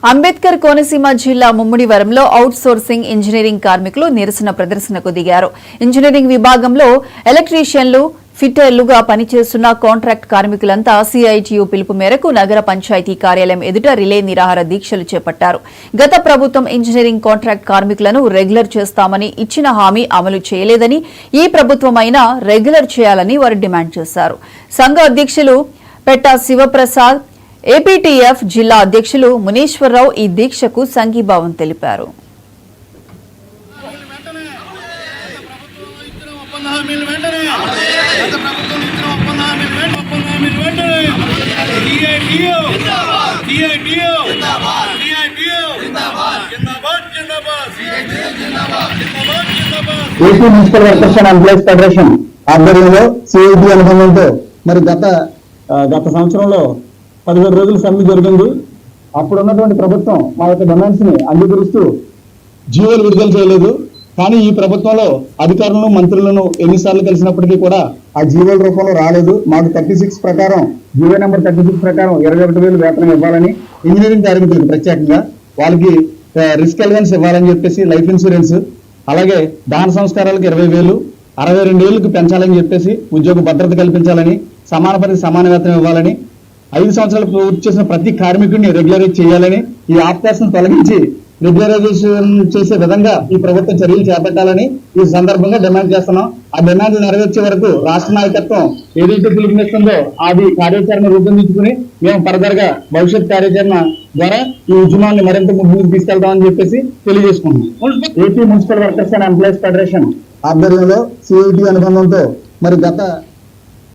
అంబేద్కర్ కోనసీమ జిల్లా ముమ్మిడివరంలో out sourcing engineering కార్మికులు నిరసన ప్రదర్శనకు దిగారు. ఇంజనీరింగ్ విభాగంలో ఎలక్ట్రీషియన్లు, ఫిట్టర్లుగా పనిచేస్తున్న కాంట్రాక్ట్ కార్మికులంతా సిఐటియు పిలుపు మేరకు నగర పంచాయతీ కార్యాలయం ఎదుట రిలే నిరాహార దీక్షలు చేపట్టారు. గత ప్రభుత్వం ఇంజనీరింగ్ కాంట్రాక్ట్ కార్మికులను రెగ్యులర్ చేస్తామని ఇచ్చిన హామీ అమలు చేయలేదని, ఈ ప్రభుత్వమైనా రెగ్యులర్ చేయాలని వారు డిమాండ్ చేశారు. సంఘ అధ్యక్షులు పెట్ట శివప్రసాద్, ఏపీటీఎఫ్ జిల్లా అధ్యక్షులు మునీశ్వరరావు ఈ దీక్షకు సంఘీభావం తెలిపారు. AP municipal workers and employees federation ఆధ్వర్యంలో సిఐటి అనుబంధంతో మరి గత సంవత్సరంలో 17 రోజుల సమ్మె జరిగింది. అప్పుడు ఉన్నటువంటి ప్రభుత్వం మా యొక్క డిమాండ్స్ ని అంగీకరిస్తూ జీవోలు విడుదల చేయలేదు. కానీ ఈ ప్రభుత్వంలో అధికారులను, మంత్రులను ఎన్నిసార్లు కలిసినప్పటికీ కూడా ఆ జీవోల రూపంలో రాలేదు. మాకు 36 ప్రకారం, జీవో నెంబర్ 36 ప్రకారం 21,000 వేతనం ఇవ్వాలని, ఇంజనీరింగ్ కార్మికులకు ప్రత్యేకంగా వాళ్ళకి రిస్క్ అలవెన్స్ ఇవ్వాలని చెప్పేసి, లైఫ్ ఇన్సూరెన్స్, అలాగే దాన సంస్కారాలకు 20,000, 62 ఏళ్లకు పెంచాలని చెప్పేసి, ఉద్యోగ భద్రత కల్పించాలని, సమాన పనికి సమాన వేతనం ఇవ్వాలని, 5 సంవత్సరాలు పూర్తి చేసిన ప్రతి కార్మికుడిని రెగ్యులరైజ్ చేయాలని, ఈ ఆఫ్కాస్ట్ తొలగించి రెగ్యులరైజేషన్ చేసే విధంగా ఈ ప్రభుత్వం చర్యలు చేపట్టాలని ఈ సందర్భంగా డిమాండ్ చేస్తున్నాం. ఆ డిమాండ్లు నెరవేర్చే వరకు రాష్ట్ర నాయకత్వం ఏదైతే పిలుపునిస్తుందో అది కార్యాచరణ రూపొందించుకుని మేము ఫర్దర్ గా భవిష్యత్ కార్యాచరణ ద్వారా ఈ ఉద్యమాన్ని మరింత ముందుకు తీసుకెళ్తామని చెప్పేసి తెలియజేసుకుంటున్నాం. AP municipal workers and employees federation ఆధ్వర్యంలో సిఐటి అనుబంధంతో మరి గత